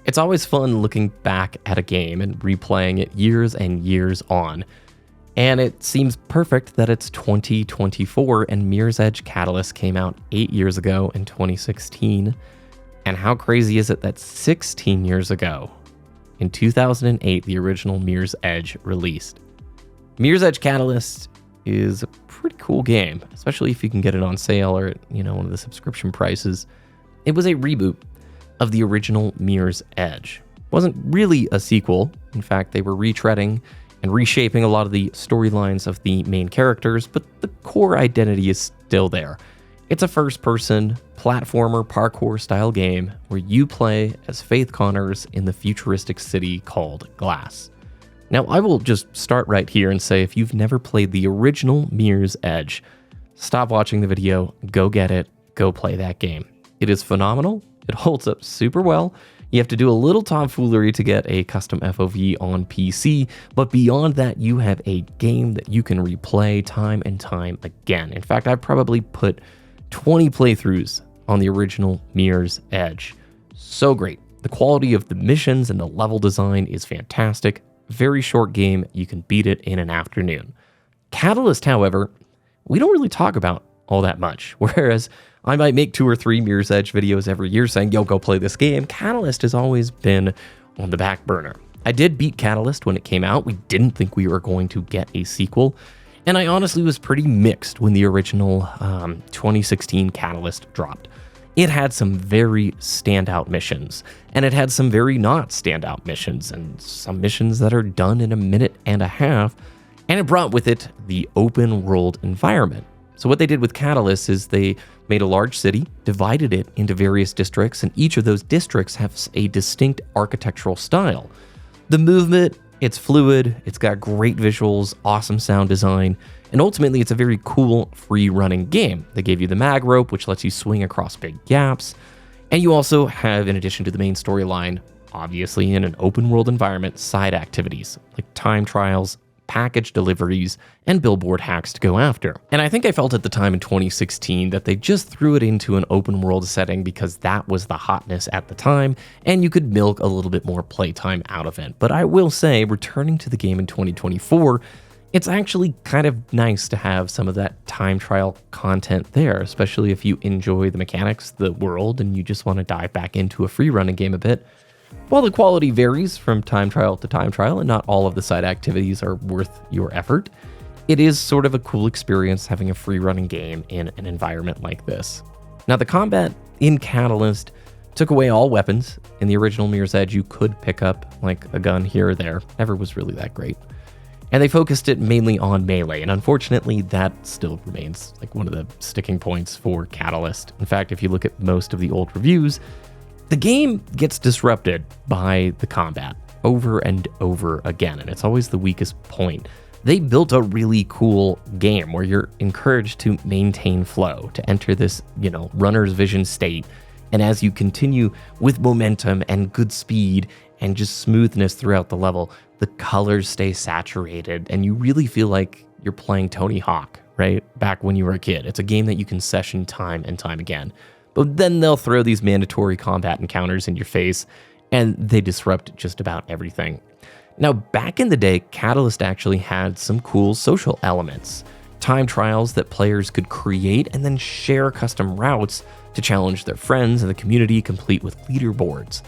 It's always fun looking back at a game and replaying it years and years on. And it seems perfect that it's 2024 and Mirror's Edge Catalyst came out 8 years ago in 2016. And how crazy is it that 16 years ago, in 2008, the original Mirror's Edge released? Mirror's Edge Catalyst is a pretty cool game, especially if you can get it on sale or at, one of the subscription prices. It was a reboot of the original Mirror's Edge. It wasn't really a sequel. In fact, they were retreading and reshaping a lot of the storylines of the main characters, but the core identity is still there. It's a first-person, platformer, parkour-style game where you play as Faith Connors in the futuristic city called Glass. Now, I will just start right here and say if you've never played the original Mirror's Edge, stop watching the video, go get it, go play that game. It is phenomenal. It holds up super well. You have to do a little tomfoolery to get a custom FOV on PC, but beyond that, you have a game that you can replay time and time again. In fact, I've probably put 20 playthroughs on the original Mirror's Edge. So great. The quality of the missions and the level design is fantastic. Very short game. You can beat it in an afternoon. Catalyst, however, we don't really talk about all that much, whereas I might make 2 or 3 Mirror's Edge videos every year saying, yo, go play this game. Catalyst has always been on the back burner. I did beat Catalyst when it came out. We didn't think we were going to get a sequel. And I honestly was pretty mixed when the original 2016 Catalyst dropped. It had some very standout missions, and it had some very not standout missions, and some missions that are done in a minute and a half, and it brought with it the open world environment. So what they did with Catalyst is they made a large city, divided it into various districts, and each of those districts has a distinct architectural style. The movement, it's fluid, it's got great visuals, awesome sound design, and ultimately it's a very cool free-running game. They gave you the mag rope, which lets you swing across big gaps, and you also have, in addition to the main storyline, obviously in an open-world environment, side activities like time trials, package deliveries, and billboard hacks to go after. And I think I felt at the time in 2016 that they just threw it into an open world setting because that was the hotness at the time, and you could milk a little bit more playtime out of it. But I will say, returning to the game in 2024, it's actually kind of nice to have some of that time trial content there, especially if you enjoy the mechanics, the world, and you just want to dive back into a free running game a bit. While the quality varies from time trial to time trial, and not all of the side activities are worth your effort, it is sort of a cool experience having a free running game in an environment like this. Now, the combat in Catalyst took away all weapons. In the original Mirror's Edge, you could pick up like a gun here or there. Never was really that great. And they focused it mainly on melee, and unfortunately, that still remains like one of the sticking points for Catalyst. In fact, if you look at most of the old reviews, the game gets disrupted by the combat over and over again, and it's always the weakest point. They built a really cool game where you're encouraged to maintain flow, to enter this, runner's vision state, and as you continue with momentum and good speed and just smoothness throughout the level, the colors stay saturated, and you really feel like you're playing Tony Hawk, right? Back when you were a kid. It's a game that you can session time and time again. But then they'll throw these mandatory combat encounters in your face, and they disrupt just about everything. Now, back in the day, Catalyst actually had some cool social elements. Time trials that players could create and then share custom routes to challenge their friends and the community, complete with leaderboards.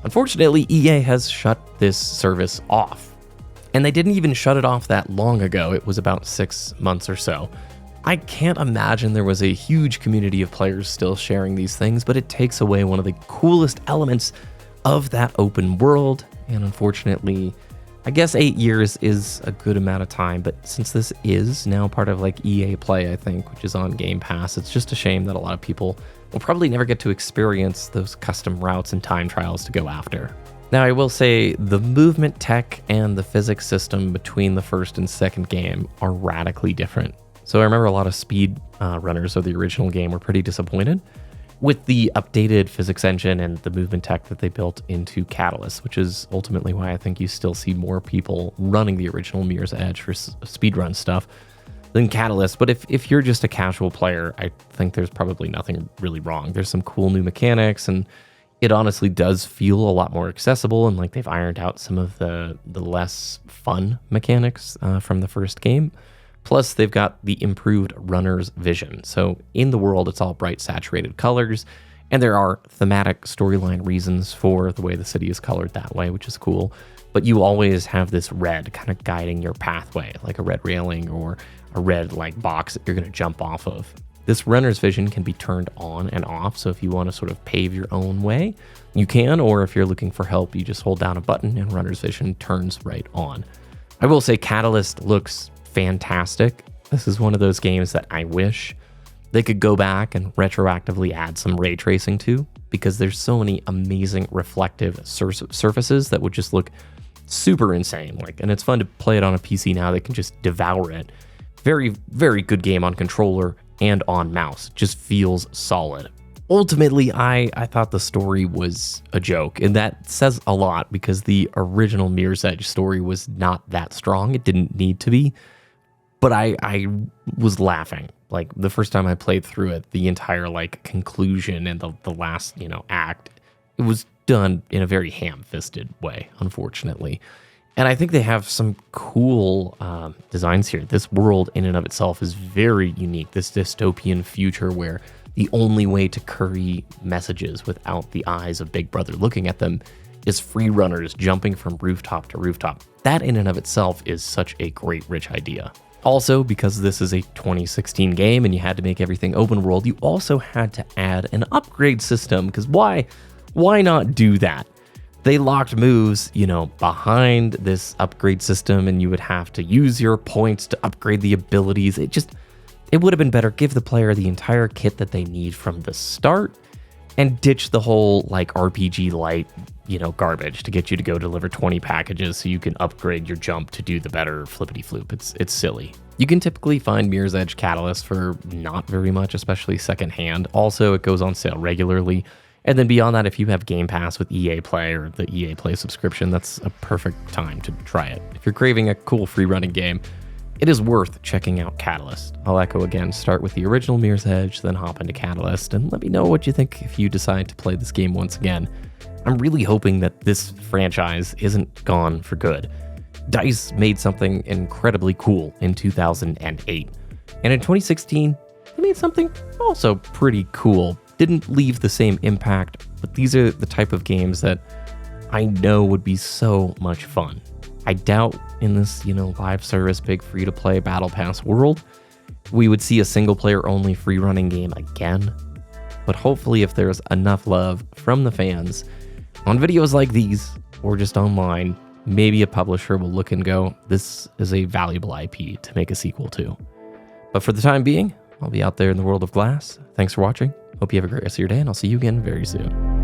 Unfortunately, EA has shut this service off. And they didn't even shut it off that long ago. It was about 6 months or so. I can't imagine there was a huge community of players still sharing these things, but it takes away one of the coolest elements of that open world. And unfortunately, I guess 8 years is a good amount of time, but since this is now part of like EA Play, I think, which is on Game Pass, it's just a shame that a lot of people will probably never get to experience those custom routes and time trials to go after. Now, I will say the movement tech and the physics system between the first and second game are radically different. So I remember a lot of speed runners of the original game were pretty disappointed with the updated physics engine and the movement tech that they built into Catalyst, which is ultimately why I think you still see more people running the original Mirror's Edge for speedrun stuff than Catalyst. But if you're just a casual player, I think there's probably nothing really wrong. There's some cool new mechanics, and It honestly does feel a lot more accessible, and like they've ironed out some of the less fun mechanics from the first game. Plus, they've got the improved runner's vision. So in the world, it's all bright, saturated colors, and there are thematic storyline reasons for the way the city is colored that way, which is cool. But you always have this red kind of guiding your pathway, like a red railing or a red like box that you're going to jump off of. This runner's vision can be turned on and off, so if you want to sort of pave your own way, you can, or if you're looking for help, you just hold down a button and runner's vision turns right on. I will say Catalyst looks fantastic. This is one of those games that I wish they could go back and retroactively add some ray tracing to, because there's so many amazing reflective surfaces that would just look super insane. And it's fun to play it on a PC now. They can just devour it. Very, very good game on controller and on mouse. Just feels solid. Ultimately, I thought the story was a joke, and that says a lot because the original Mirror's Edge story was not that strong. It didn't need to be, but I was laughing. Like the first time I played through it, the entire like conclusion and the last, act, it was done in a very ham-fisted way, unfortunately. And I think they have some cool designs here. This world in and of itself is very unique. This dystopian future where the only way to curry messages without the eyes of Big Brother looking at them is free runners jumping from rooftop to rooftop. That in and of itself is such a great, rich idea. Also, because this is a 2016 game and you had to make everything open world, you also had to add an upgrade system, because why not do that? They locked moves, behind this upgrade system, and you would have to use your points to upgrade the abilities. It would have been better give the player the entire kit that they need from the start and ditch the whole like RPG light, garbage to get you to go deliver 20 packages so you can upgrade your jump to do the better flippity floop. It's silly. You can typically find Mirror's Edge Catalyst for not very much, especially secondhand. Also, it goes on sale regularly. And then beyond that, if you have Game Pass with EA Play or the EA Play subscription, that's a perfect time to try it. If you're craving a cool free running game, it is worth checking out Catalyst. I'll echo again, start with the original Mirror's Edge, then hop into Catalyst, and let me know what you think if you decide to play this game once again. I'm really hoping that this franchise isn't gone for good. DICE made something incredibly cool in 2008, and in 2016, they made something also pretty cool. Didn't leave the same impact, but these are the type of games that I know would be so much fun. I doubt in this, live service, big free-to-play Battle Pass world, we would see a single-player-only free-running game again. But hopefully if there's enough love from the fans on videos like these, or just online, maybe a publisher will look and go, this is a valuable IP to make a sequel to. But for the time being, I'll be out there in the world of glass. Thanks for watching. Hope you have a great rest of your day, and I'll see you again very soon.